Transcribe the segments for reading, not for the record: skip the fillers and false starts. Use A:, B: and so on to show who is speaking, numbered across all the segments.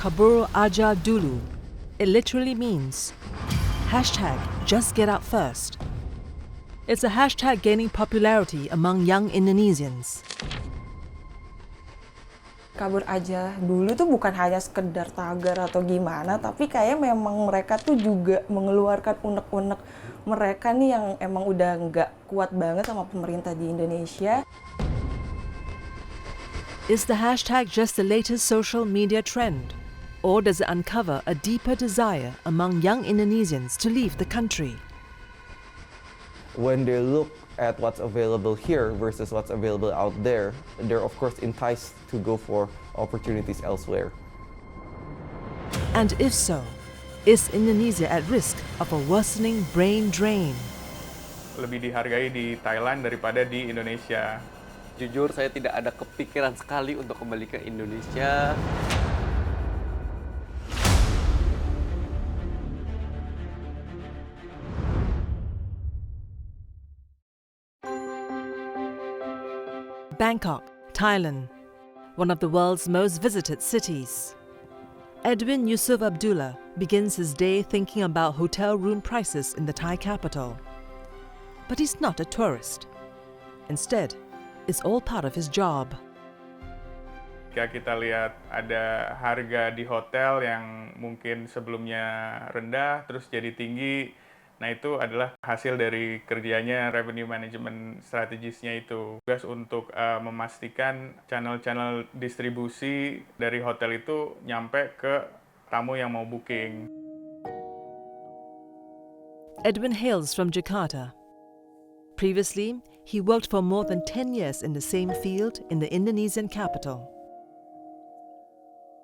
A: Kabur Aja Dulu. It literally means #JustGetOutFirst. It's a hashtag gaining popularity among young Indonesians.
B: Kabur aja dulu tuh bukan hanya sekedar tagar atau gimana, tapi kayak memang mereka tuh juga mengeluarkan unek-unek mereka nih yang emang udah nggak kuat banget sama pemerintah di Indonesia.
A: Is the hashtag just the latest social media trend? Or does it uncover a deeper desire among young Indonesians to leave the country?
C: When they look at what's available here versus what's available out there, they're of course enticed to go for opportunities elsewhere.
A: And if so, is Indonesia at risk of a worsening brain drain?
D: Lebih dihargai di Thailand daripada di Indonesia.
E: Jujur saya tidak ada kepikiran sekali untuk kembali ke Indonesia.
A: Bangkok, Thailand, one of the world's most visited cities. Edwin Yusuf Abdullah begins his day thinking about hotel room prices in the Thai capital. But he's not a tourist. Instead, it's all part of his job.
D: Jika kita lihat ada harga di hotel yang mungkin sebelumnya rendah, terus jadi tinggi, nah itu adalah hasil dari kerjanya revenue management strategisnya itu. Tugas untuk memastikan channel-channel distribusi dari hotel itu nyampe ke tamu yang mau booking.
A: Edwin hails from Jakarta. Previously, he worked for more than 10 years in the same field in the Indonesian capital.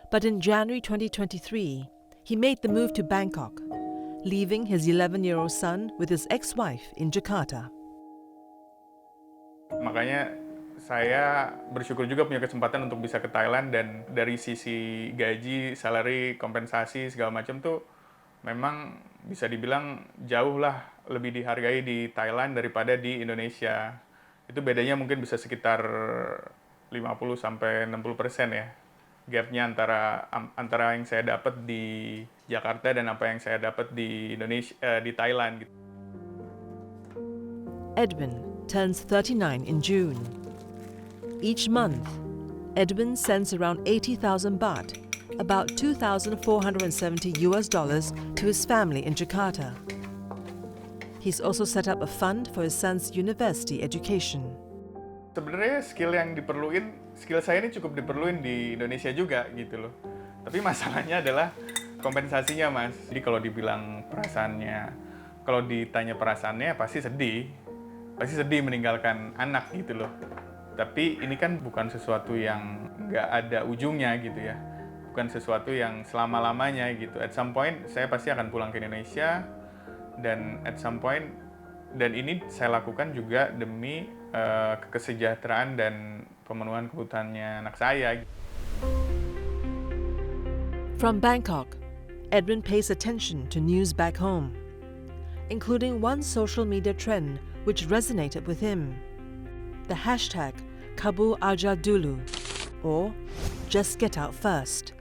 A: But in January 2023, he made the move to Bangkok, leaving his 11-year-old son with his ex-wife in Jakarta.
D: Makanya saya bersyukur juga punya kesempatan untuk bisa ke Thailand, dan dari sisi gaji, salary, kompensasi, segala macam tuh memang bisa dibilang jauh lah lebih dihargai di Thailand daripada di Indonesia. Itu bedanya mungkin bisa sekitar 50-60% ya. Gapnya antara yang saya dapat di Jakarta dan apa yang saya dapat di Indonesia, di Thailand.
A: Edwin turns 39 in June. Each month, Edwin sends around 80,000 baht, about $2,470 to his family in Jakarta. He's also set up a fund for his son's university education.
D: Sebenarnya skill saya ini cukup diperluin di Indonesia juga gitu loh. Tapi masalahnya adalah kompensasinya, Mas. Jadi kalau dibilang kalau ditanya perasaannya pasti sedih meninggalkan anak gitu loh. Tapi ini kan bukan sesuatu yang nggak ada ujungnya gitu ya. Bukan sesuatu yang selama-lamanya gitu. At some point saya pasti akan pulang ke Indonesia, dan ini saya lakukan juga demi kesejahteraan dan pemenuhan kebutuhannya anak saya.
A: From Bangkok, Edwin pays attention to news back home, including one social media trend which resonated with him, the hashtag Kabur Aja Dulu, or Just Get Out First.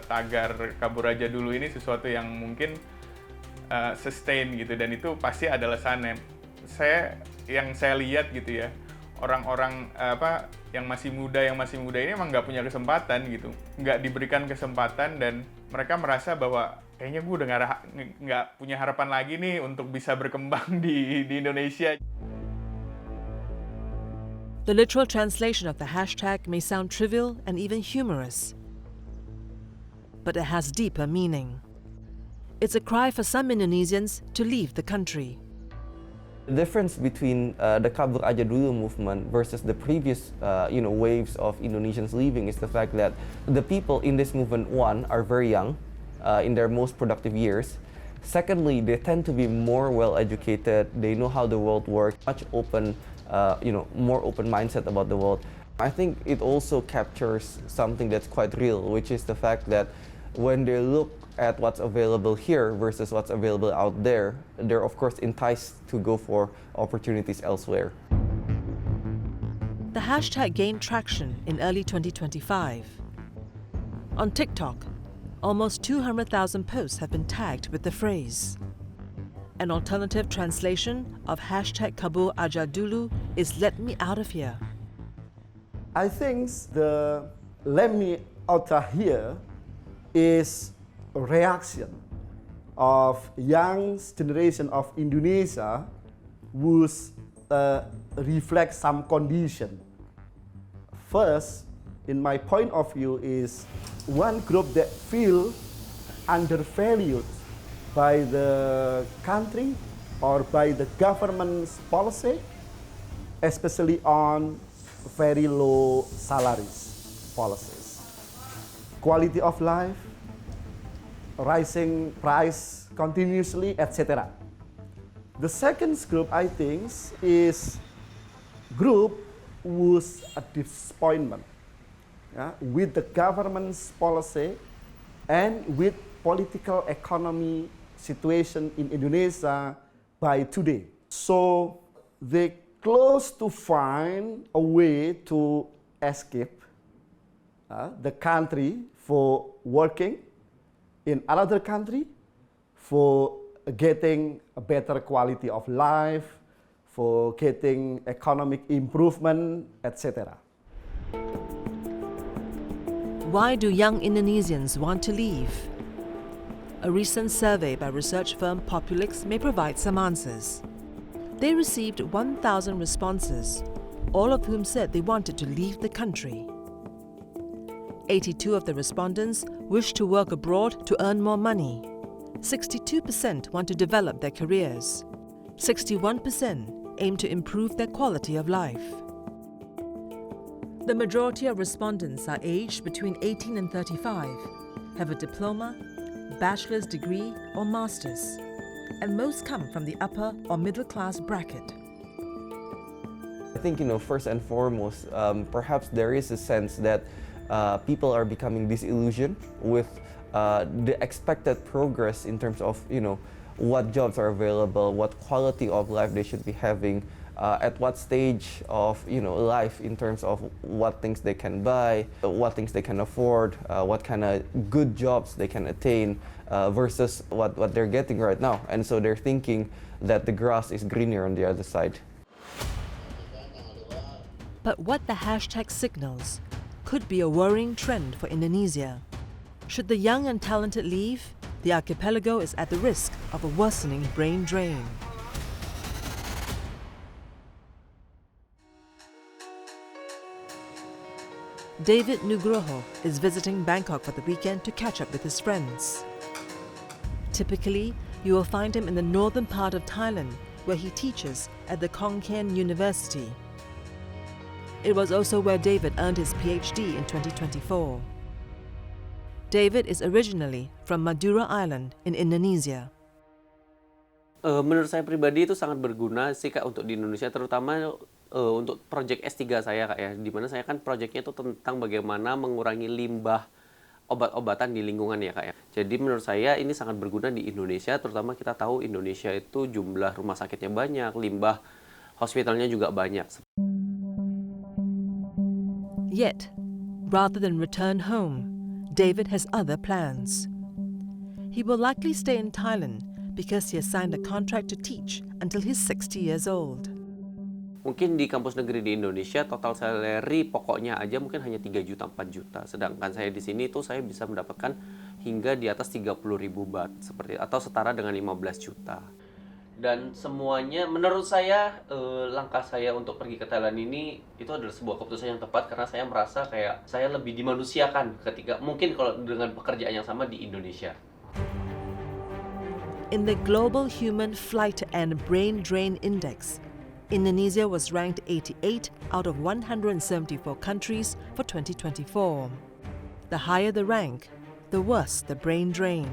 D: Tagar Kabur Aja Dulu ini sesuatu yang mungkin sustain gitu, dan itu pasti ada alasannya. Yang saya lihat gitu ya, orang-orang yang masih muda ini emang nggak punya kesempatan gitu, nggak diberikan kesempatan, dan mereka merasa bahwa kayaknya gue udah nggak punya harapan lagi nih untuk bisa berkembang di Indonesia.
A: The literal translation of the hashtag may sound trivial and even humorous, but it has deeper meaning. It's a cry for some Indonesians to leave the country.
C: The difference between the Kabur Aja Dulu movement versus the previous waves of Indonesians leaving is the fact that the people in this movement, one, are very young, in their most productive years. Secondly, they tend to be more well-educated. They know how the world works, much more open mindset about the world. I think it also captures something that's quite real, which is the fact that when they look at what's available here versus what's available out there, they're of course enticed to go for opportunities elsewhere.
A: The hashtag gained traction in early 2025. On TikTok, Almost 200,000 posts have been tagged with the phrase. An alternative translation of hashtag Kabul Aja Dulu is "Let me out of here."
F: I think the "Let me out of here" is a reaction of young generation of Indonesia who reflect some condition. First, in my point of view, is one group that feel undervalued by the country or by the government's policy, especially on very low salaries policies. Quality of life, rising price continuously, etc. The second group, I think, is group whose a disappointment with the government's policy and with political economy situation in Indonesia by today. So they close to find a way to escape the country for working in another country, for getting a better quality of life, for getting economic improvement, etc.
A: Why do young Indonesians want to leave? A recent survey by research firm Populix may provide some answers. They received 1,000 responses, all of whom said they wanted to leave the country. 82 of the respondents wish to work abroad to earn more money. 62% want to develop their careers. 61% aim to improve their quality of life. The majority of respondents are aged between 18 and 35, have a diploma, bachelor's degree or master's, and most come from the upper or middle class bracket.
C: I think, first and foremost, perhaps there is a sense that people are becoming disillusioned with the expected progress in terms of, what jobs are available, what quality of life they should be having, at what stage of, life in terms of what things they can buy, what things they can afford, what kind of good jobs they can attain versus what they're getting right now. And so they're thinking that the grass is greener on the other side.
A: But what the hashtag signals could be a worrying trend for Indonesia. Should the young and talented leave, the archipelago is at the risk of a worsening brain drain. David Nugroho is visiting Bangkok for the weekend to catch up with his friends. Typically, you will find him in the northern part of Thailand, where he teaches at the Khon Kaen University. It was also where David earned his PhD in 2024. David is originally from Madura Island in Indonesia.
E: Menurut saya pribadi itu sangat berguna sih Kak untuk di Indonesia, terutama untuk proyek S3 saya Kak ya, di mana saya kan proyeknya itu tentang bagaimana mengurangi limbah obat-obatan di lingkungan ya Kak ya. Jadi menurut saya ini sangat berguna di Indonesia, terutama kita tahu Indonesia itu jumlah rumah sakitnya banyak, limbah hospitalnya juga banyak.
A: Yet, rather than return home, David has other plans. He will likely stay in Thailand because he has signed a contract to teach until he's 60 years old.
E: Mungkin di kampus negeri di Indonesia total salary pokoknya aja mungkin hanya 3 juta 4 juta. Sedangkan saya di sini itu saya bisa mendapatkan hingga di atas 30.000 baht seperti atau setara dengan 15 juta. Dan semuanya menurut saya langkah saya untuk pergi ke Thailand ini itu adalah sebuah keputusan yang tepat karena saya merasa kayak saya lebih dimanusiakan ketika mungkin kalau dengan pekerjaan yang sama di Indonesia.
A: In the Global Human Flight and Brain Drain Index, Indonesia was ranked 88 out of 174 countries for 2024. The higher the rank, the worse the brain drain.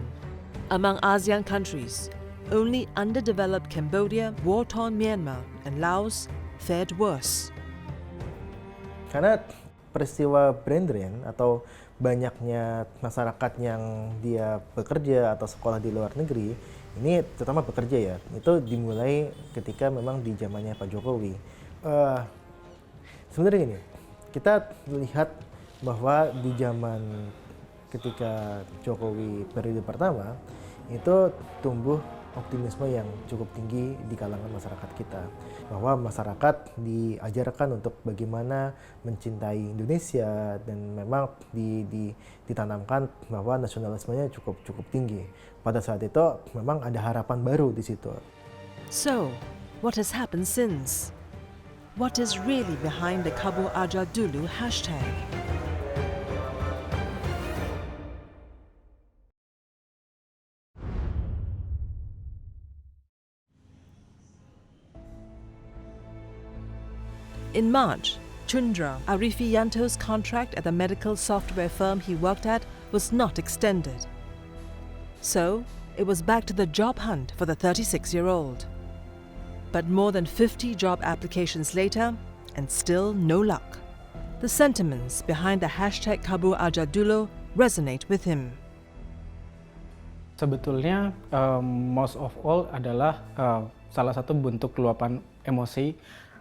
A: Among ASEAN countries, only underdeveloped Cambodia, war-torn Myanmar, and Laos fared worse.
G: Karena peristiwa brain drain atau banyaknya masyarakat yang dia bekerja atau sekolah di luar negeri, ini terutama bekerja ya, itu dimulai ketika memang di zamannya Pak Jokowi. Sebenarnya gini, kita lihat bahwa di zaman ketika Jokowi periode pertama itu tumbuh optimisme yang cukup tinggi di kalangan masyarakat kita, bahwa masyarakat diajarkan untuk bagaimana mencintai Indonesia dan memang ditanamkan bahwa nasionalismenya cukup tinggi. Pada saat itu memang ada harapan baru di situ.
A: So, what has happened since? What is really behind the Kabul Aja Dulu hashtag? In March, Chundra Arifianto's contract at the medical software firm he worked at was not extended. So, it was back to the job hunt for the 36-year-old. But more than 50 job applications later, and still no luck. The sentiments behind the hashtag Kabul Aja Dulu resonate with him.
H: Sebetulnya most of all adalah salah satu bentuk luapan emosi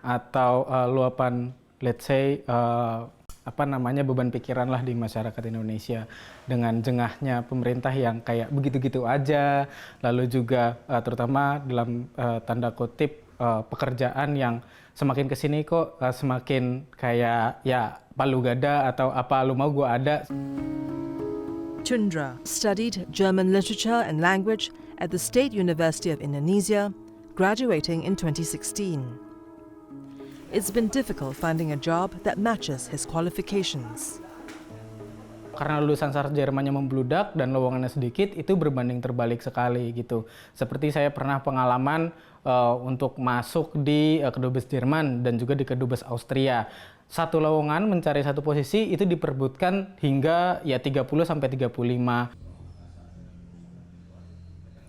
H: atau luapan, let's say, beban pikiran lah di masyarakat Indonesia dengan jengahnya pemerintah yang kayak begitu-gitu aja, lalu juga terutama dalam tanda kutip pekerjaan yang semakin kesini kok semakin kayak ya palu gada atau apa lu mau gua ada.
A: Chundra studied German literature and language at the State University of Indonesia, graduating in 2016. It's been difficult finding a job that matches his qualifications.
H: Karena lulusan sarjana membludak dan lowongannya sedikit, itu berbanding terbalik sekali gitu. Seperti saya pernah pengalaman untuk masuk di Kedubes Jerman dan juga di Kedubes Austria. Satu lowongan mencari satu posisi itu diperebutkan hingga ya 30 sampai 35.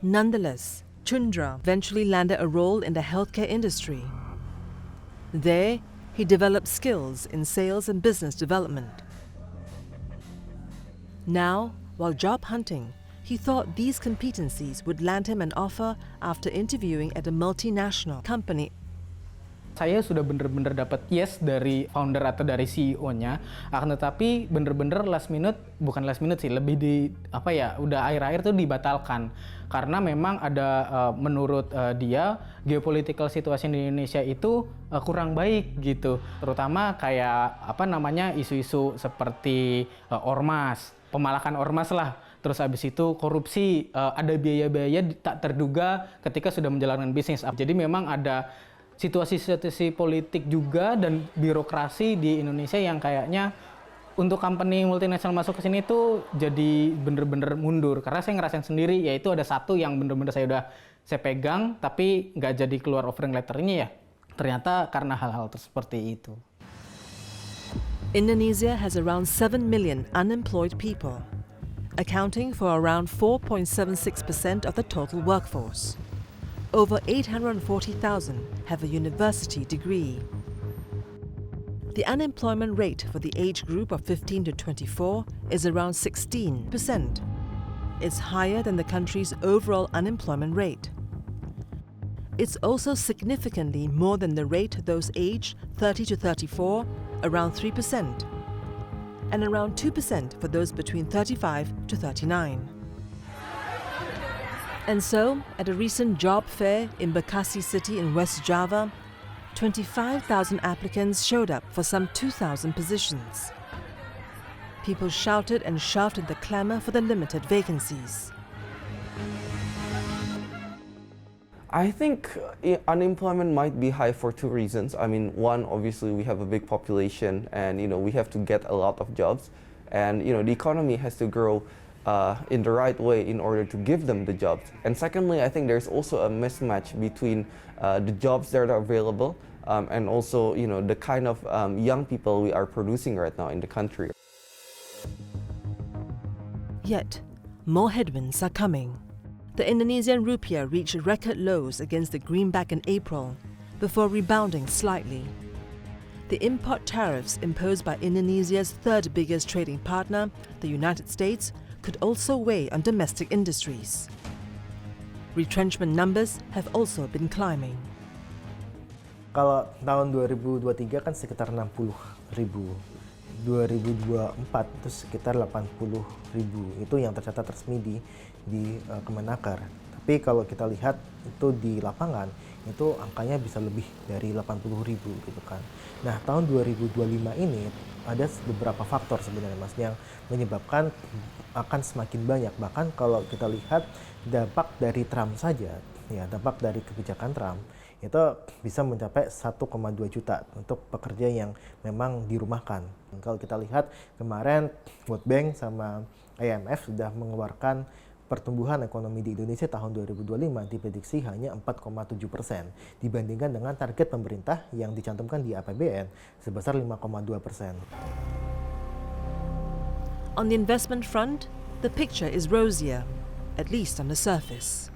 A: Nonetheless, Chundra eventually landed a role in the healthcare industry. There, he developed skills in sales and business development. Now, while job hunting, he thought these competencies would land him an offer after interviewing at a multinational company.
H: Saya sudah bener-bener dapat yes dari founder atau dari CEO-nya, akan tetapi bener-bener bukan last minute sih, lebih udah akhir-akhir tuh dibatalkan. Karena memang ada menurut dia geopolitical situation di Indonesia itu kurang baik gitu. Terutama kayak isu-isu seperti ormas, pemalakan ormas lah. Terus habis itu korupsi, ada biaya-biaya tak terduga ketika sudah menjalankan bisnis. Jadi memang ada situasi politik juga dan birokrasi di Indonesia yang kayaknya untuk company multinasional masuk ke sini tuh jadi bener-bener mundur. Karena saya ngerasain sendiri, yaitu ada satu yang bener-bener saya pegang, tapi nggak jadi keluar offering letternya ya. Ternyata karena hal-hal seperti itu.
A: Indonesia has around 7 million unemployed people, accounting for around 4.76% of the total workforce. Over 840,000 have a university degree. The unemployment rate for the age group of 15 to 24 is around 16%. It's higher than the country's overall unemployment rate. It's also significantly more than the rate those aged 30 to 34, around 3%, and around 2% for those between 35 to 39. And so, at a recent job fair in Bekasi City in West Java, 25,000 applicants showed up for some 2,000 positions. People shouted and shoved in the clamor for the limited vacancies.
C: I think unemployment might be high for two reasons. I mean, one, obviously we have a big population and, we have to get a lot of jobs. And, the economy has to grow in the right way in order to give them the jobs. And secondly, I think there's also a mismatch between the jobs that are available and also, the kind of young people we are producing right now in the country.
A: Yet, more headwinds are coming. The Indonesian rupiah reached record lows against the greenback in April, before rebounding slightly. The import tariffs imposed by Indonesia's third biggest trading partner, the United States, could also weigh on domestic industries. Retrenchment numbers have also been climbing.
G: Kalau tahun 2023 kan sekitar 60.000 2024 itu sekitar 80.000. Itu yang tercatat resmi di Kemenaker. Tapi kalau kita lihat itu di lapangan, itu angkanya bisa lebih dari 80.000 gitu kan. Nah, tahun 2025 ini ada beberapa faktor sebenarnya Mas yang menyebabkan akan semakin banyak. Bahkan kalau kita lihat dampak dari Trump saja, ya dampak dari kebijakan Trump itu bisa mencapai 1,2 juta untuk pekerja yang memang dirumahkan. Kalau kita lihat kemarin World Bank sama IMF sudah mengeluarkan pertumbuhan ekonomi di Indonesia tahun 2025 diprediksi hanya 4,7% dibandingkan dengan target pemerintah yang dicantumkan di APBN sebesar 5,2%.
A: On the investment front, the picture is rosier, at least on the surface.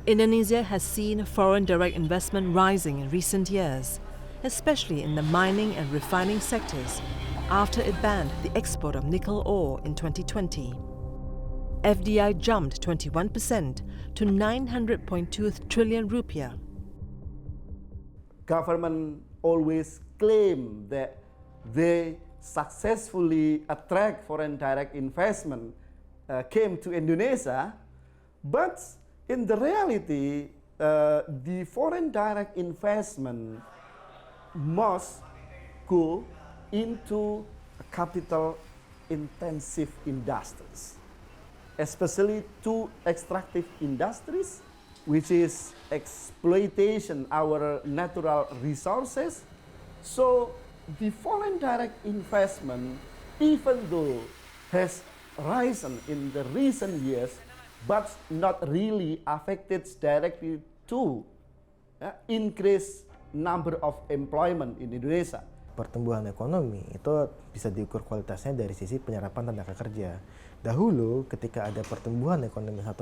A: Indonesia has seen foreign direct investment rising in recent years, especially in the mining and refining sectors, after it banned the export of nickel ore in 2020. FDI jumped 21% to 900.2 trillion rupiah.
F: Government always claim that they successfully attract foreign direct investment came to Indonesia, but in the reality, the foreign direct investment must go into capital intensive industries, especially two extractive industries, which is exploitation our natural resources. So the foreign direct investment, even though has risen in the recent years, but not really affected directly to increase number of employment in Indonesia.
G: Pertumbuhan ekonomi itu bisa diukur kualitasnya dari sisi penyerapan tenaga kerja. Dahulu ketika ada pertumbuhan ekonomi 1%,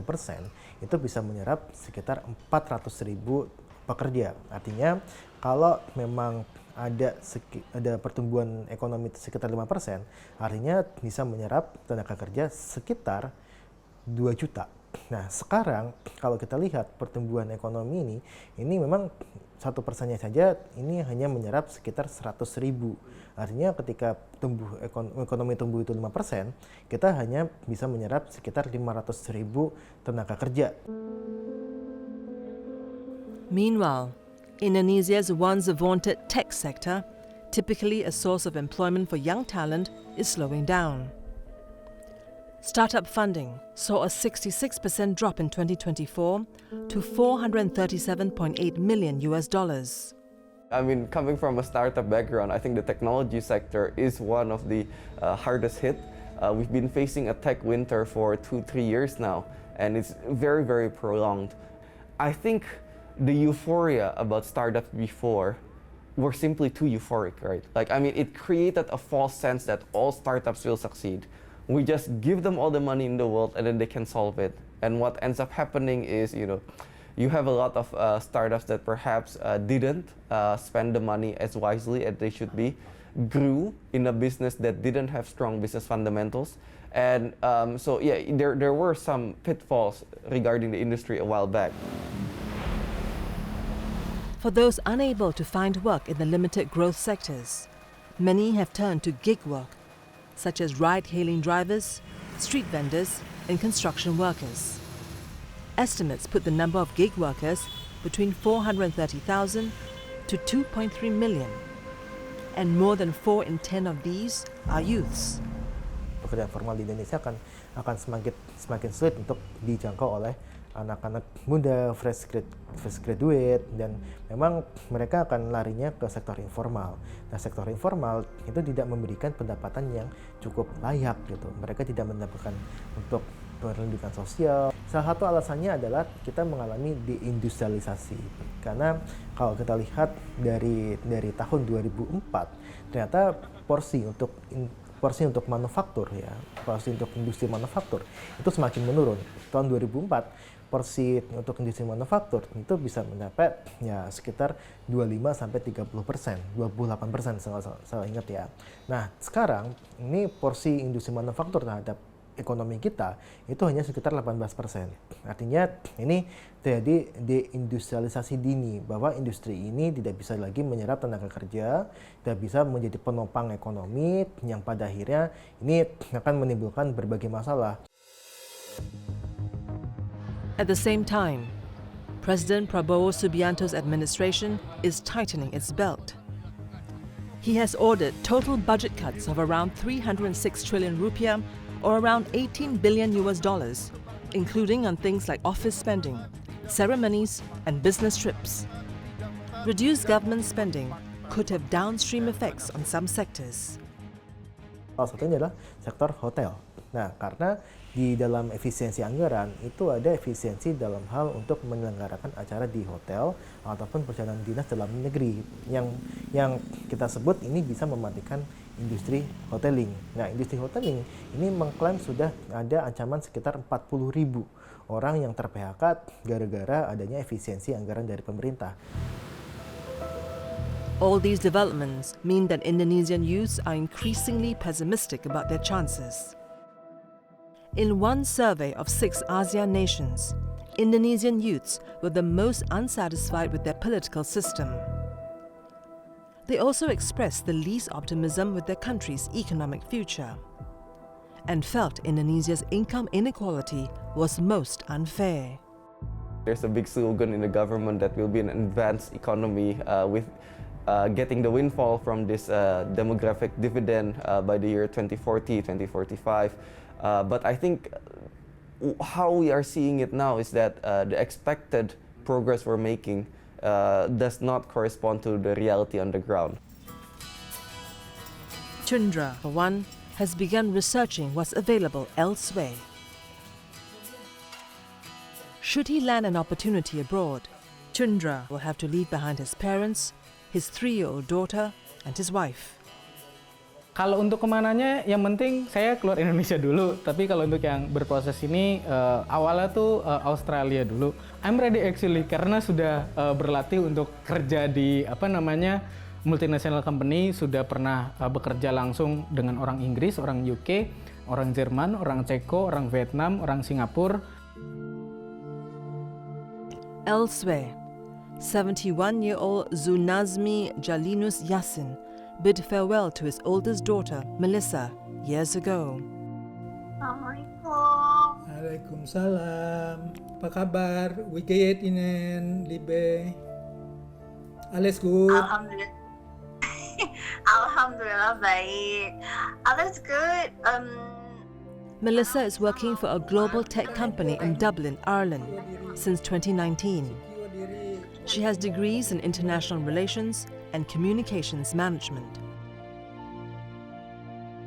G: itu bisa menyerap sekitar 400.000 pekerja. Artinya kalau memang ada pertumbuhan ekonomi sekitar 5%, artinya bisa menyerap tenaga kerja sekitar 2 juta. Nah sekarang kalau kita lihat pertumbuhan ekonomi ini memang 1%-nya saja ini hanya menyerap sekitar 100.000. Artinya ketika ekonomi tumbuh itu 5%, kita hanya bisa menyerap sekitar 500.000 tenaga kerja.
A: Meanwhile, Indonesia's once vaunted tech sector, typically a source of employment for young talent, is slowing down. Startup funding saw a 66% drop in 2024 to $437.8 million.
C: I mean, coming from a startup background, I think the technology sector is one of the hardest hit. We've been facing a tech winter for 2-3 years now, and it's very, very prolonged. I think the euphoria about startups before were simply too euphoric, right? Like, I mean, it created a false sense that all startups will succeed. We just give them all the money in the world and then they can solve it. And what ends up happening is, you have a lot of startups that perhaps didn't spend the money as wisely as they should be, grew in a business that didn't have strong business fundamentals. And so, yeah, there were some pitfalls regarding the industry a while back.
A: For those unable to find work in the limited growth sectors, many have turned to gig work, such as ride-hailing drivers, street vendors, and construction workers. Estimates put the number of gig workers between 430,000 to 2.3 million, and more than 4 in 10 of these are youths.
G: Pekerjaan formal di Indonesia akan semakin sulit untuk dijangkau oleh anak-anak muda, fresh graduate, dan memang mereka akan larinya ke sektor informal. Nah, sektor informal itu tidak memberikan pendapatan yang cukup layak gitu. Mereka tidak mendapatkan untuk pendidikan sosial. Salah satu alasannya adalah kita mengalami deindustrialisasi. Karena kalau kita lihat dari tahun 2004, ternyata porsi untuk manufaktur porsi untuk industri manufaktur itu semakin menurun. Tahun 2004 porsi untuk industri manufaktur itu bisa mencapai sekitar 25-30%, 28% saya ingat ya. Nah sekarang ini porsi industri manufaktur terhadap ekonomi kita itu hanya sekitar 18%. Artinya ini terjadi deindustrialisasi dini, bahwa industri ini tidak bisa lagi menyerap tenaga kerja, tidak bisa menjadi penopang ekonomi yang pada akhirnya ini akan menimbulkan berbagai masalah.
A: At the same time, President Prabowo Subianto's administration is tightening its belt. He has ordered total budget cuts of around 306 trillion rupiah, or around $18 billion, including on things like office spending, ceremonies, and business trips. Reduced government spending could have downstream effects on some sectors.
G: Salah satunya adalah sektor hotel. Nah, karena di dalam efisiensi anggaran itu ada efisiensi dalam hal untuk menyelenggarakan acara di hotel ataupun perjalanan dinas dalam negeri yang kita sebut ini bisa mematikan industri hoteling. Nah, industri hoteling ini mengklaim sudah ada ancaman sekitar 40.000 orang yang ter-PHK gara-gara adanya efisiensi anggaran dari pemerintah.
A: All these developments mean that Indonesian youths are increasingly pessimistic about their chances. In one survey of 6 ASEAN nations, Indonesian youths were the most unsatisfied with their political system. They also expressed the least optimism with their country's economic future, and felt Indonesia's income inequality was most unfair.
C: There's a big slogan in the government that will be an advanced economy with getting the windfall from this demographic dividend by the year 2040, 2045. But I think how we are seeing it now is that the expected progress we're making does not correspond to the reality on the ground.
A: Chundra, for one, has begun researching what's available elsewhere. Should he land an opportunity abroad, Chundra will have to leave behind his parents, his 3-year-old daughter, and his wife.
H: Kalau untuk kemananya, yang penting saya keluar Indonesia dulu. Tapi kalau untuk yang berproses ini, awalnya tuh Australia dulu. I'm ready actually, karena sudah berlatih untuk kerja di multinational company, sudah pernah bekerja langsung dengan orang Inggris, orang UK, orang Jerman, orang Ceko, orang Vietnam, orang Singapura.
A: Elsewhere, 71-year-old Zunazmi Jalinus Yassin bid farewell to his oldest daughter, Melissa, years ago.
I: Assalamualaikum. Waalaikumsalam. Apa kabar? Wie geht Ihnen, Liebe? Alles gut?
J: Alhamdulillah. Alhamdulillah baik. Alles good.
A: Melissa is working for a global tech company in Dublin, Ireland, since 2019. She has degrees in international relations and communications management.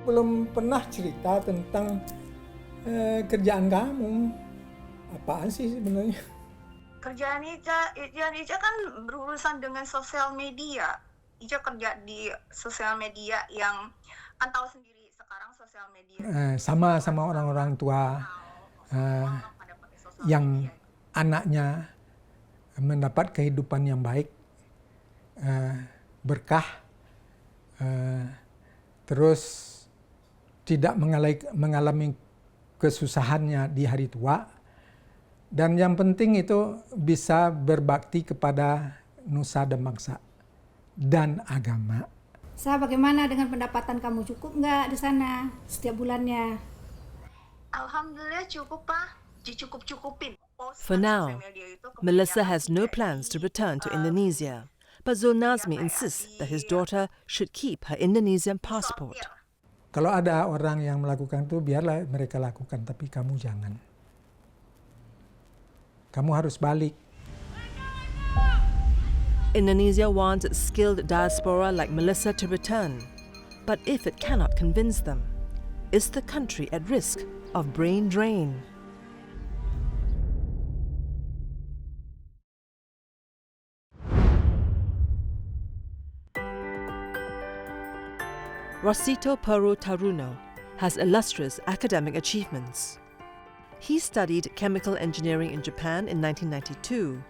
I: Belum pernah cerita tentang kerjaan kamu. Apaan sih sebenarnya?
J: Kerjaan Ica kan berurusan dengan sosial media. Ica kerja di sosial media yang kan tahu sendiri sekarang sosial media.
I: Sama orang-orang tua yang anaknya mendapat kehidupan yang baik, berkah, terus tidak mengalami kesusahannya di hari tua, dan yang penting itu bisa berbakti kepada nusa dan bangsa dan agama.
K: Bagaimana dengan pendapatan kamu, cukup nggak di sana setiap bulannya?
J: Alhamdulillah cukup, Pak. Dicukup-cukupin.
A: For now, Melissa has no plans to return to Indonesia, but Zulnazmi insists that his daughter should keep her Indonesian passport.
I: Kalau ada orang yang melakukan itu, biarlah mereka lakukan, tapi kamu jangan. Kamu harus balik.
A: Indonesia wants its skilled diaspora like Melissa to return, but if it cannot convince them, is the country at risk of brain drain? Rosito Peru Taruno has illustrious academic achievements. He studied chemical engineering in Japan in 1992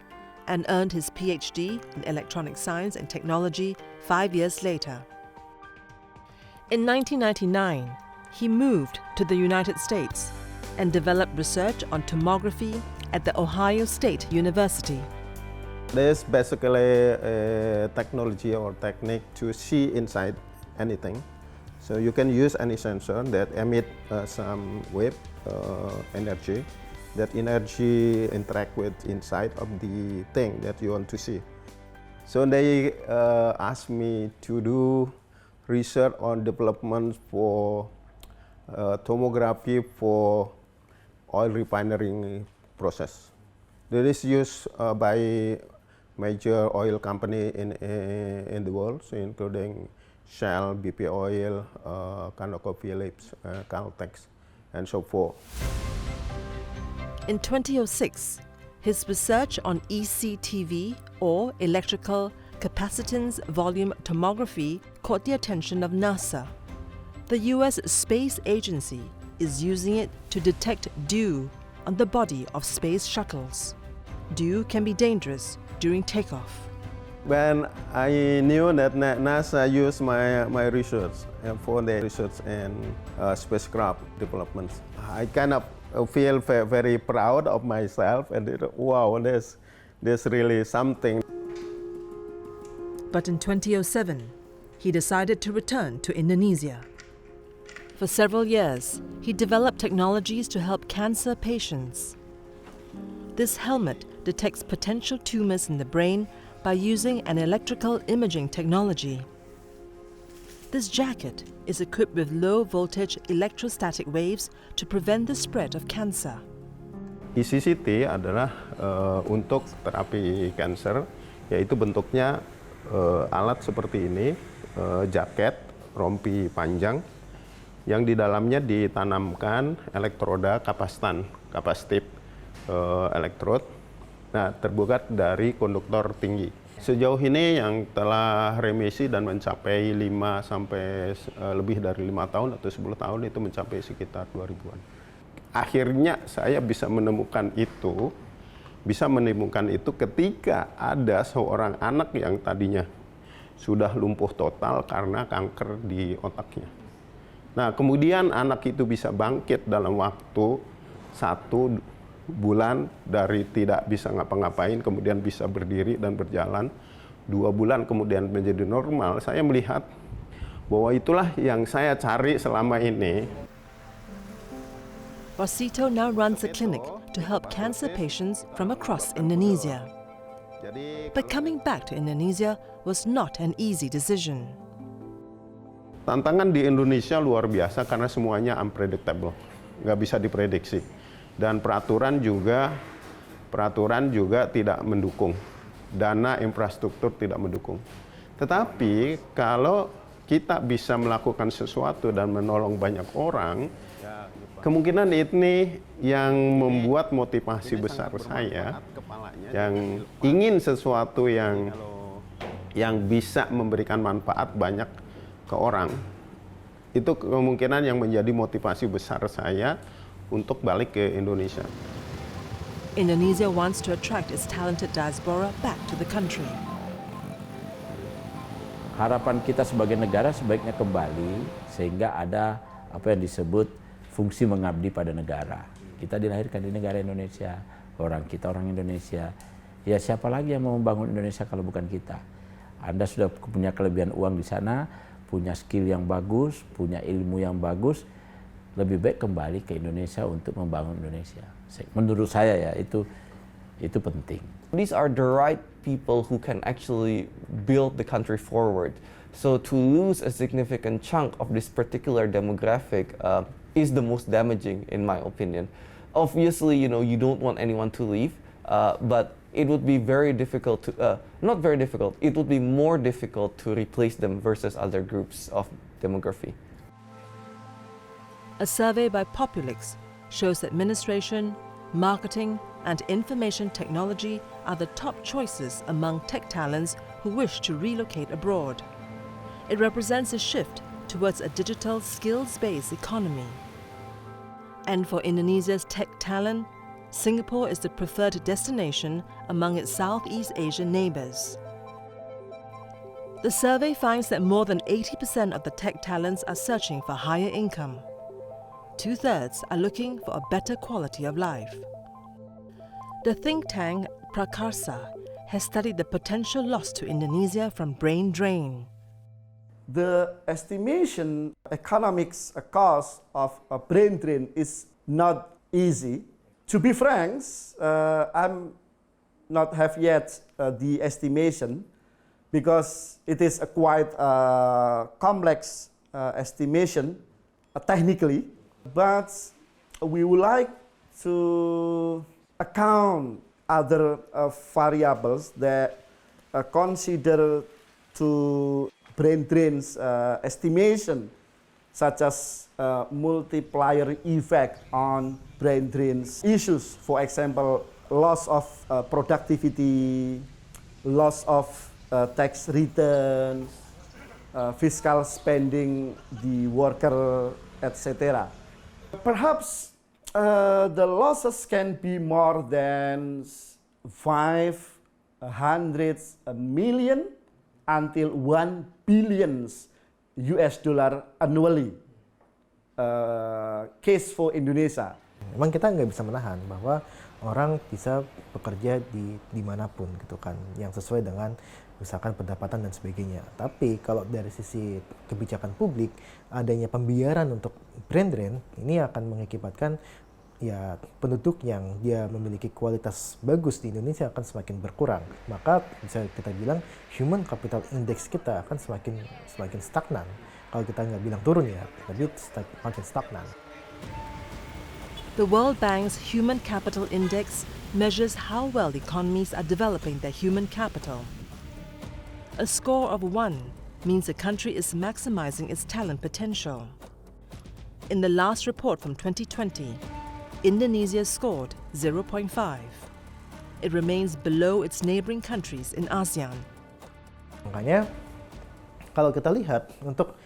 A: and earned his PhD in electronic science and technology 5 years later. In 1999, he moved to the United States and developed research on tomography at the Ohio State University.
L: There's basically a technology or technique to see inside anything. So you can use any sensor that emit some wave energy. That energy interact with inside of the thing that you want to see. So they asked me to do research on development for tomography for oil refinery process. That is used by major oil company in the world, so including Shell, BP Oil, ConocoPhillips, Caltex, and so forth.
A: In 2006, his research on ECTV, or electrical capacitance volume tomography, caught the attention of NASA. The US Space Agency is using it to detect dew on the body of space shuttles. Dew can be dangerous during takeoff.
L: When I knew that NASA used my research for the research and spacecraft development, I kind of feel very proud of myself and wow, there's really something.
A: But in 2007, he decided to return to Indonesia. For several years, he developed technologies to help cancer patients. This helmet detects potential tumors in the brain by using an electrical imaging technology. This jacket is equipped with low-voltage electrostatic waves to prevent the spread of cancer.
L: ECCT adalah untuk terapi kanker, yaitu bentuknya alat seperti ini, jaket rompi panjang, yang di dalamnya ditanamkan elektroda kapasitif elektrod, nah terbuat dari konduktor tinggi. Sejauh ini yang telah remisi dan mencapai 5 sampai lebih dari 5 tahun atau 10 tahun itu mencapai sekitar 2000-an. Akhirnya saya bisa menemukan itu ketika ada seorang anak yang tadinya sudah lumpuh total karena kanker di otaknya. Nah, kemudian anak itu bisa bangkit dalam waktu 1 bulan dari tidak bisa ngapa-ngapain, kemudian bisa berdiri dan berjalan. 2 bulan kemudian menjadi normal. Saya melihat bahwa itulah yang saya cari selama ini.
A: Rosito now runs a clinic to help cancer patients from across Indonesia. But coming back to Indonesia was not an easy decision.
L: Tantangan di Indonesia luar biasa karena semuanya unpredictable, nggak bisa diprediksi. Dan peraturan juga tidak mendukung, dana infrastruktur tidak mendukung. Tetapi kalau kita bisa melakukan sesuatu dan menolong banyak orang, kemungkinan ini yang membuat motivasi besar saya, yang ingin sesuatu yang bisa memberikan manfaat banyak ke orang, itu kemungkinan yang menjadi motivasi besar saya untuk balik ke Indonesia.
A: Indonesia wants to attract its talented diaspora back to the country.
M: Harapan kita sebagai negara sebaiknya kembali sehingga ada apa yang disebut fungsi mengabdi pada negara. Kita dilahirkan di negara Indonesia, kita orang Indonesia. Ya siapa lagi yang mau membangun Indonesia kalau bukan kita? Anda sudah punya kelebihan uang di sana, punya skill yang bagus, punya ilmu yang bagus, lebih baik kembali ke Indonesia untuk membangun Indonesia. Menurut saya ya itu penting.
C: These are the right people who can actually build the country forward. So to lose a significant chunk of this particular demographic is the most damaging, in my opinion. Obviously, you don't want anyone to leave, but it would be very difficult to, not very difficult, it would be more difficult to replace them versus other groups of demography.
A: A survey by Populix shows that administration, marketing, and information technology are the top choices among tech talents who wish to relocate abroad. It represents a shift towards a digital skills-based economy. And for Indonesia's tech talent, Singapore is the preferred destination among its Southeast Asian neighbors. The survey finds that more than 80% of the tech talents are searching for higher income. 2/3 are looking for a better quality of life. The think tank Prakarsa has studied the potential loss to Indonesia from brain drain.
F: The estimation economics cost of a brain drain is not easy. To be frank, I'm not have yet the estimation because it is a quite complex estimation technically, but we would like to account other variables that consider to brain drains estimation, such as multiplier effect on brain drains issues. For example, loss of productivity, loss of tax returns, fiscal spending the worker, etc. Perhaps the losses can be more than 500 million until 1 billion US dollar annually. Case for Indonesia.
G: Memang kita nggak bisa menahan bahwa orang bisa bekerja di dimanapun gitu kan, yang sesuai dengan misalkan pendapatan dan sebagainya. Tapi kalau dari sisi kebijakan publik, adanya pembiaran untuk brain drain ini akan mengakibatkan ya penduduk yang dia memiliki kualitas bagus di Indonesia akan semakin berkurang. Maka bisa kita bilang human capital index kita akan semakin stagnan. Kalau kita nggak bilang turun ya, tapi semakin stagnan.
A: The World Bank's Human Capital Index measures how well economies are developing their human capital. A score of 1 means a country is maximizing its talent potential. In the last report from 2020, Indonesia scored 0.5. It remains below its neighboring countries in ASEAN.
G: Makanya kalau kita lihat untuk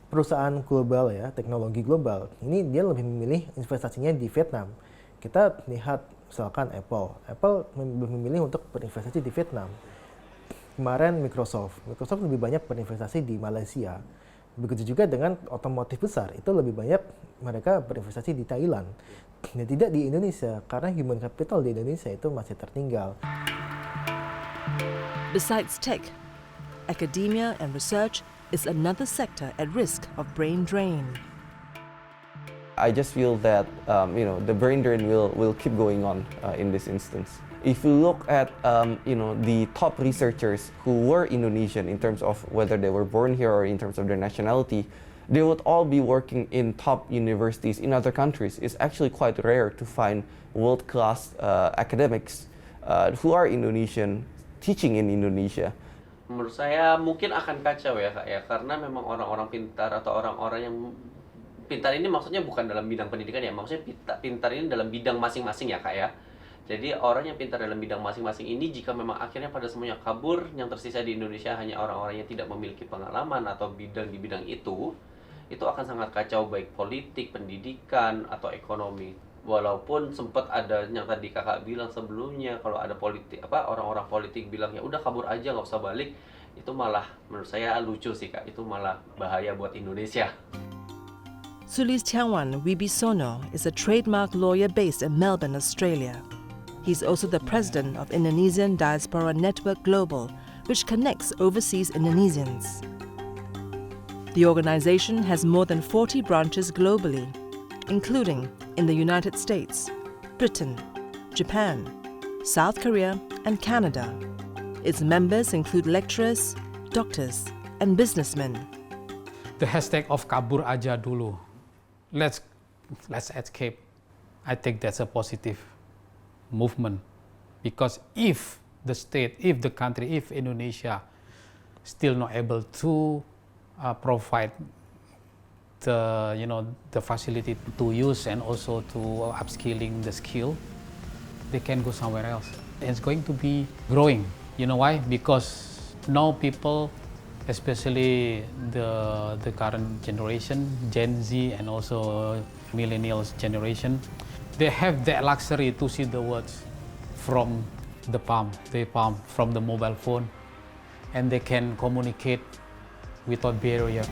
G: perusahaan global ya, teknologi global, ini dia lebih memilih investasinya di Vietnam. Kita lihat misalkan Apple lebih memilih untuk berinvestasi di Vietnam. Kemarin Microsoft lebih banyak berinvestasi di Malaysia. Begitu juga dengan otomotif besar, itu lebih banyak mereka berinvestasi di Thailand. Dan tidak di Indonesia, karena human capital di Indonesia itu masih tertinggal.
A: Besides tech, academia and research is another sector at risk of brain drain.
C: I just feel that the brain drain will keep going on in this instance. If you look at the top researchers who were Indonesian in terms of whether they were born here or in terms of their nationality, they would all be working in top universities in other countries. It's actually quite rare to find world-class academics who are Indonesian teaching in Indonesia.
E: Menurut saya mungkin akan kacau ya Kak ya, karena memang orang-orang pintar atau orang-orang yang pintar ini maksudnya bukan dalam bidang pendidikan ya, maksudnya pintar ini dalam bidang masing-masing ya Kak ya. Jadi orang yang pintar dalam bidang masing-masing ini jika memang akhirnya pada semuanya kabur, yang tersisa di Indonesia hanya orang-orang yang tidak memiliki pengalaman atau bidang di bidang itu akan sangat kacau baik politik, pendidikan atau ekonomi. Walaupun sempat ada yang tadi kakak bilang sebelumnya, kalau ada orang-orang politik bilang ya udah kabur aja nggak usah balik, itu malah menurut saya lucu sih Kak, itu malah bahaya buat Indonesia.
A: Sulistiawan Wibisono is a trademark lawyer based in Melbourne, Australia. He's also the president of Indonesian Diaspora Network Global, which connects overseas Indonesians. The organization has more than 40 branches globally, including in the United States, Britain, Japan, South Korea, and Canada. Its members include lecturers, doctors, and businessmen.
H: The hashtag of kabur aja dulu. Let's escape. I think that's a positive movement, because if the country, if Indonesia still not able to provide the facility to use and also to upskilling the skill, they can go somewhere else. It's going to be growing. You know why? Because now people, especially the current generation, Gen Z and also millennials generation, they have that luxury to see the world from the palm, from the mobile phone, and they can communicate without barrier.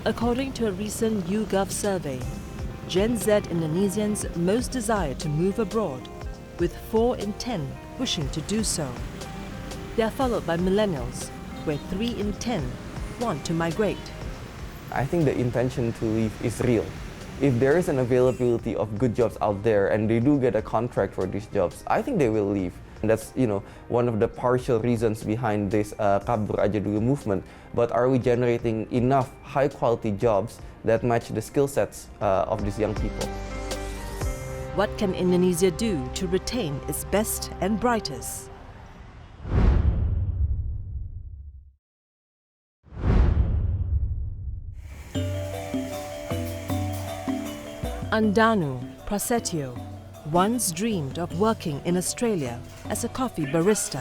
A: According to a recent YouGov survey, Gen Z Indonesians most desire to move abroad, with 4 in 10 wishing to do so. They are followed by millennials, where 3 in 10 want to migrate.
C: I think the intention to leave is real. If there is an availability of good jobs out there and they do get a contract for these jobs, I think they will leave. And that's, one of the partial reasons behind this Kabur Aja Dulu movement. But are we generating enough high-quality jobs that match the skill sets of these young people?
A: What can Indonesia do to retain its best and brightest? Andanu Prasetyo once dreamed of working in Australia as a coffee barista.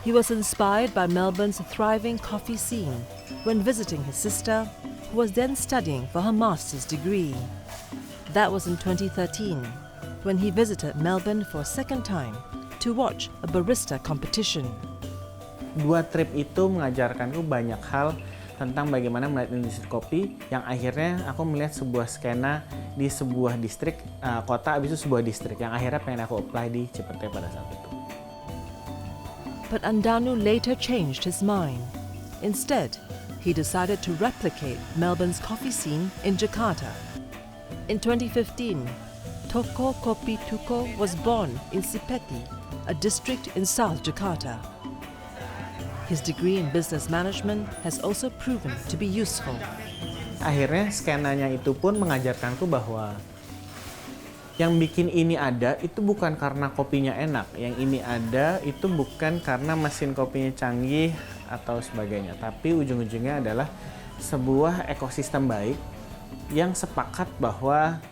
A: He was inspired by Melbourne's thriving coffee scene when visiting his sister, who was then studying for her master's degree. That was in 2013, when he visited Melbourne for a second time to watch a barista competition.
H: 2 trip itu mengajarkanku banyak hal tentang bagaimana melihat industri kopi, yang akhirnya aku melihat sebuah skena di sebuah distrik, kota, habis itu sebuah distrik, yang akhirnya pengen aku apply di Cipete pada saat itu.
A: But Andanu later changed his mind. Instead, he decided to replicate Melbourne's coffee scene in Jakarta. In 2015, Toko Kopi Tuko was born in Sipeti, a district in South Jakarta. His degree in business management has also proven to be useful.
H: Akhirnya skenanya itu pun mengajarkanku bahwa yang bikin ini ada itu bukan karena kopinya enak, yang ini ada itu bukan karena mesin kopinya canggih atau sebagainya, tapi ujung-ujungnya adalah sebuah ekosistem baik yang sepakat bahwa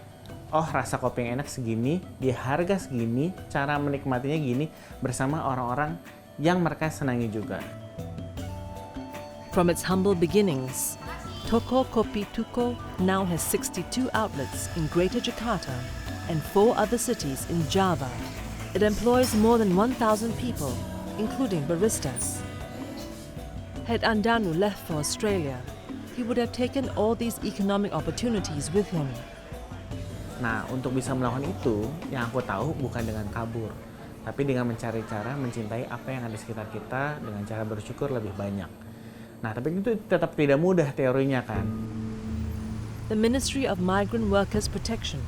H: rasa kopi yang enak segini, di harga segini, cara menikmatinya gini, bersama orang-orang yang mereka senangi juga.
A: From its humble beginnings, Toko Kopi Tuko now has 62 outlets in Greater Jakarta and 4 other cities in Java. It employs more than 1,000 people, including baristas. Had Andanu left for Australia, he would have taken all these economic opportunities with him.
H: Nah, untuk bisa melakukan itu, yang aku tahu bukan dengan kabur, tapi dengan mencari cara mencintai apa yang ada di sekitar kita dengan cara bersyukur lebih banyak. Nah, tapi itu tetap tidak mudah teorinya kan.
A: The Ministry of Migrant Workers Protection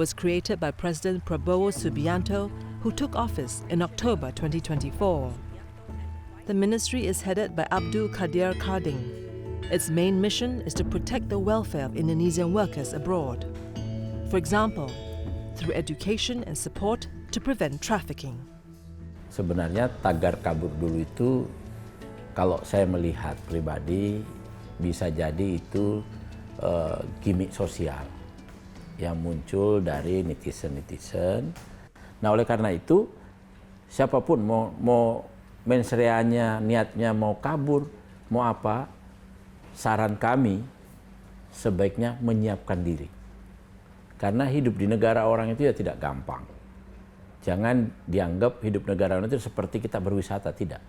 A: was created by President Prabowo Subianto, who took office in October 2024. The ministry is headed by Abdul Qadir Karding. Its main mission is to protect the welfare of Indonesian workers abroad. For example, through education and support to prevent trafficking.
M: Sebenarnya tagar kabur dulu itu, kalau saya melihat pribadi, bisa jadi itu gimmick sosial yang muncul dari netizen-netizen. Nah, oleh karena itu, siapapun mau mensreanya, niatnya mau kabur, mau apa, saran kami sebaiknya menyiapkan diri. Karena hidup di negara orang itu ya tidak gampang. Jangan dianggap hidup negara orang itu seperti kita berwisata, tidak.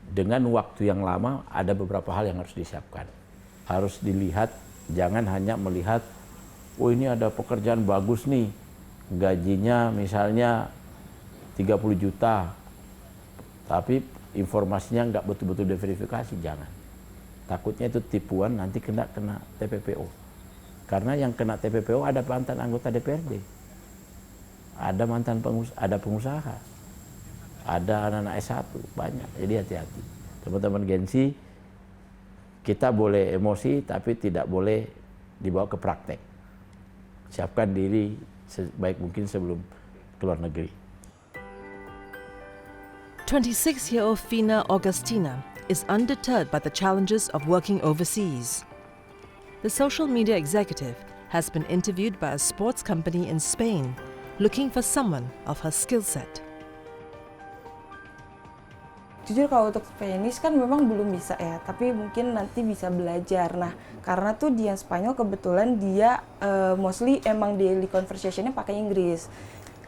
M: Dengan waktu yang lama ada beberapa hal yang harus disiapkan. Harus dilihat, jangan hanya melihat, oh ini ada pekerjaan bagus nih, gajinya misalnya 30 juta, tapi informasinya nggak betul-betul diverifikasi, jangan. Takutnya itu tipuan, nanti kena TPPO. Karena yang kena TPPO ada mantan anggota DPRD, ada mantan pengusaha, ada anak-anak S1, banyak. Jadi hati-hati. Teman-teman Gensi, kita boleh emosi tapi tidak boleh dibawa ke praktek. Siapkan diri sebaik mungkin sebelum keluar negeri.
A: 26-year-old Fina Augustina is undeterred by the challenges of working overseas. The social media executive has been interviewed by a sports company in Spain looking for someone of her skill set.
B: Jujur kalau untuk Spanish kan memang belum bisa ya, tapi mungkin nanti bisa belajar. Nah, karena tuh dia Spanyol kebetulan dia mostly emang daily conversationnya pakai Inggris.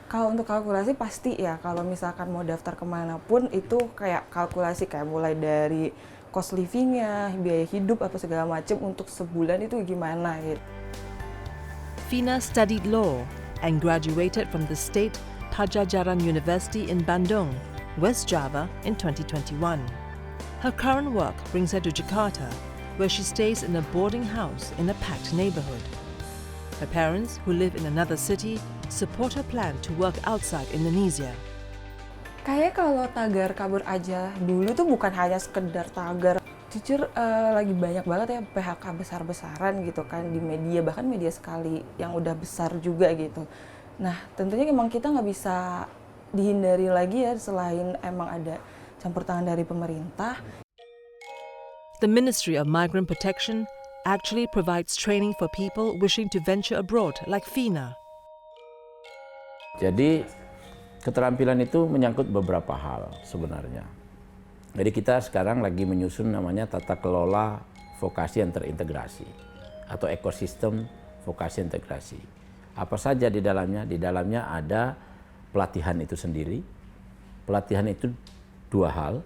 B: Kalau untuk kalkulasi pasti ya, kalau misalkan mau daftar kemanapun itu kayak kalkulasi kayak mulai dari cost livingnya, biaya hidup apa segala macam untuk sebulan itu gimana gitu.
A: Fina studied law and graduated from the State Padjadjaran University in Bandung, West Java in 2021. Her current work brings her to Jakarta, where she stays in a boarding house in a packed neighborhood. Her parents, who live in another city, support her plan to work outside Indonesia.
B: Kayak kalau tagar kabur aja dulu tuh bukan hanya sekedar tagar. Jujur lagi banyak banget ya PHK besar-besaran gitu kan di media, bahkan media sekali yang udah besar juga gitu. Nah tentunya emang kita nggak bisa dihindari lagi ya selain emang ada campur tangan dari pemerintah.
A: The Ministry of Migrant Protection actually provides training for people wishing to venture abroad like Fina.
M: Jadi keterampilan itu menyangkut beberapa hal sebenarnya. Jadi kita sekarang lagi menyusun namanya tata kelola vokasi yang terintegrasi atau ekosistem vokasi integrasi. Apa saja di dalamnya? Di dalamnya ada pelatihan itu sendiri. Pelatihan itu dua hal.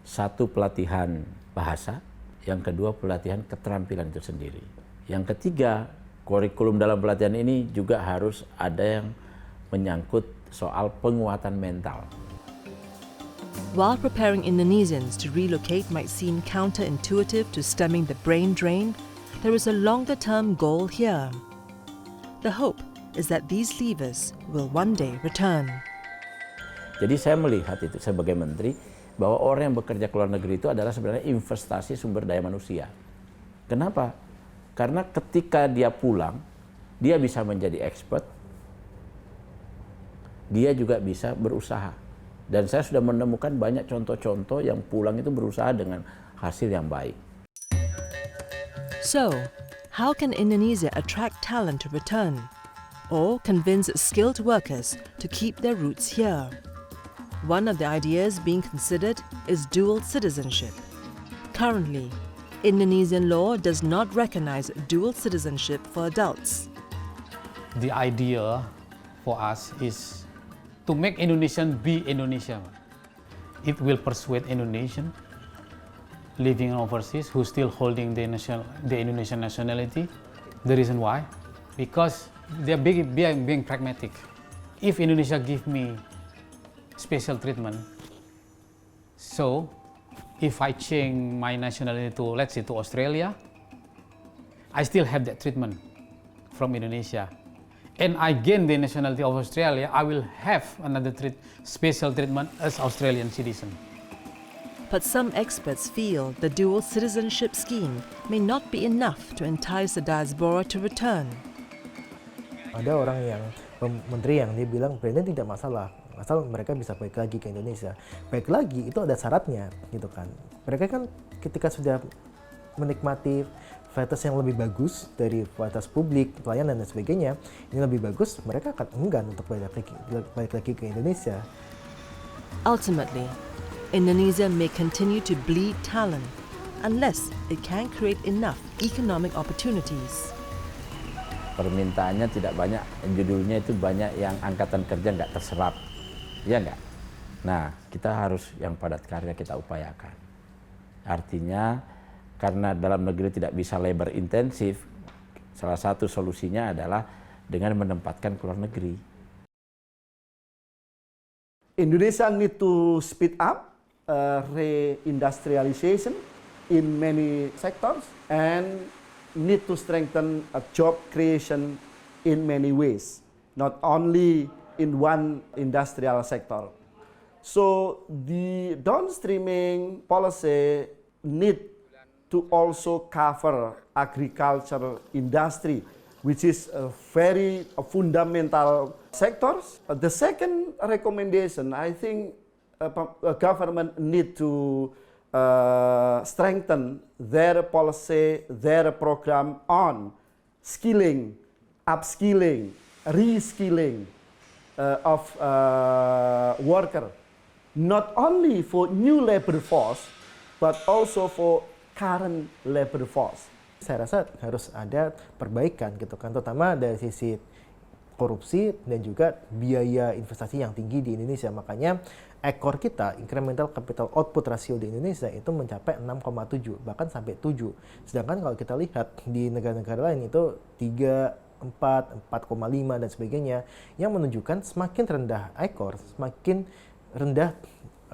M: Satu pelatihan bahasa, yang kedua pelatihan keterampilan itu sendiri. Yang ketiga, kurikulum dalam pelatihan ini juga harus ada yang menyangkut soal penguatan mental.
A: While preparing Indonesians to relocate might seem counterintuitive to stemming the brain drain, there is a longer-term goal here. The hope is that these leavers will one day return.
M: Jadi saya melihat itu sebagai menteri bahwa orang yang bekerja ke luar negeri itu adalah sebenarnya investasi sumber daya manusia. Kenapa? Karena ketika dia pulang, dia bisa menjadi expert, dia juga bisa berusaha. Dan saya sudah menemukan banyak contoh-contoh yang pulang itu berusaha dengan hasil yang baik.
A: So, how can Indonesia attract talent to return? Or convince skilled workers to keep their roots here? One of the ideas being considered is dual citizenship. Currently, Indonesian law does not recognize dual citizenship for adults.
N: The idea for us is to make Indonesian be Indonesia. It will persuade Indonesian living overseas who still holding the Indonesian nationality. The reason why? Because they are being pragmatic. If Indonesia give me special treatment, so if I change my nationality to, let's say, to Australia, I still have that treatment from Indonesia. And I gain the nationality of Australia, I will have another special treatment as Australian citizen.
A: But some experts feel the dual citizenship scheme may not be enough to entice the diaspora to return.
G: Ada orang yang menteri yang dia bilang Brandon tidak masalah, asal mereka bisa balik lagi ke Indonesia. Balik lagi itu ada syaratnya, gitu kan. Mereka kan ketika sudah menikmati fasilitas yang lebih bagus dari fasilitas publik, pelayanan dan sebagainya, ini lebih bagus, mereka akan enggan untuk balik lagi ke Indonesia.
A: Ultimately, Indonesia may continue to bleed talent unless it can create enough economic opportunities.
M: Permintaannya tidak banyak, judulnya itu banyak yang angkatan kerja nggak terserap, ya nggak? Nah, kita harus yang padat karya kita upayakan. Artinya, karena dalam negeri tidak bisa labor intensif, salah satu solusinya adalah dengan menempatkan ke luar negeri.
F: Indonesia need to speed up reindustrialization in many sectors and need to strengthen job creation in many ways, not only in one industrial sector. So the downstreaming policy need to also cover agriculture industry, which is a very fundamental sector. The second recommendation, I think government need to strengthen their policy, their program on skilling, upskilling, reskilling of worker, not only for new labor force, but also for current labor force.
G: Saya rasa harus ada perbaikan gitu kan, terutama dari sisi korupsi dan juga biaya investasi yang tinggi di Indonesia. Makanya ekor kita, incremental capital output ratio di Indonesia itu mencapai 6,7, bahkan sampai 7. Sedangkan kalau kita lihat di negara-negara lain itu 3 4, 4,5 dan sebagainya, yang menunjukkan semakin rendah ICOR, semakin rendah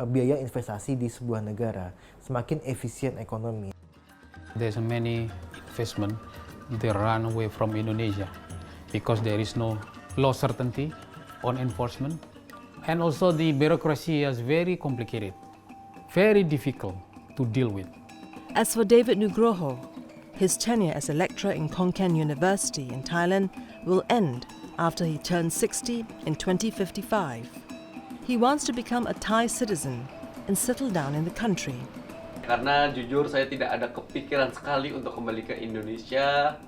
G: biaya investasi di sebuah negara, semakin efisien ekonomi.
N: There's many investment they run away from Indonesia because there is no law certainty on enforcement, and also the bureaucracy is very complicated, very difficult to deal with.
A: As for David Nugroho, his tenure as a lecturer in Khon Kaen University in Thailand will end after he turns 60 in 2055. He wants to become a Thai citizen and settle down in the country.
E: Karena jujur saya tidak ada kepikiran sekali untuk kembali ke Indonesia,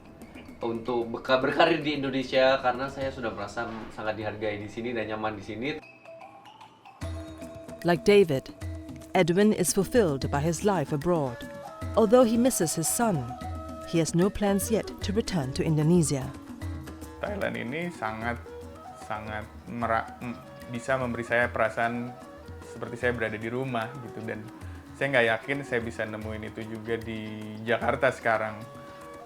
E: untuk berkarir di Indonesia, karena saya sudah merasa sangat dihargai di sini dan nyaman di sini.
A: Like David, Edwin is fulfilled by his life abroad. Although he misses his son, he has no plans yet to return to Indonesia.
D: Thailand ini sangat bisa memberi saya perasaan seperti saya berada di rumah gitu, dan saya nggak yakin saya bisa nemuin itu juga di Jakarta sekarang.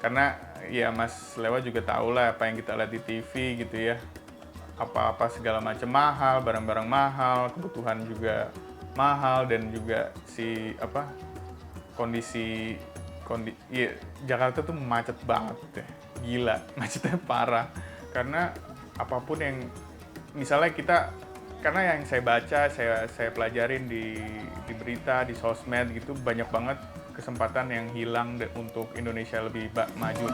D: Karena ya Mas Lewa juga tahu lah apa yang kita lihat di TV gitu ya. Apa-apa segala macam mahal, barang-barang mahal, kebutuhan juga mahal, dan juga kondisi ya, Jakarta tuh macet banget deh. Gila, macetnya parah. Karena apapun yang misalnya karena yang saya baca, saya pelajarin di berita, di sosmed gitu, banyak banget kesempatan yang hilang untuk Indonesia lebih maju.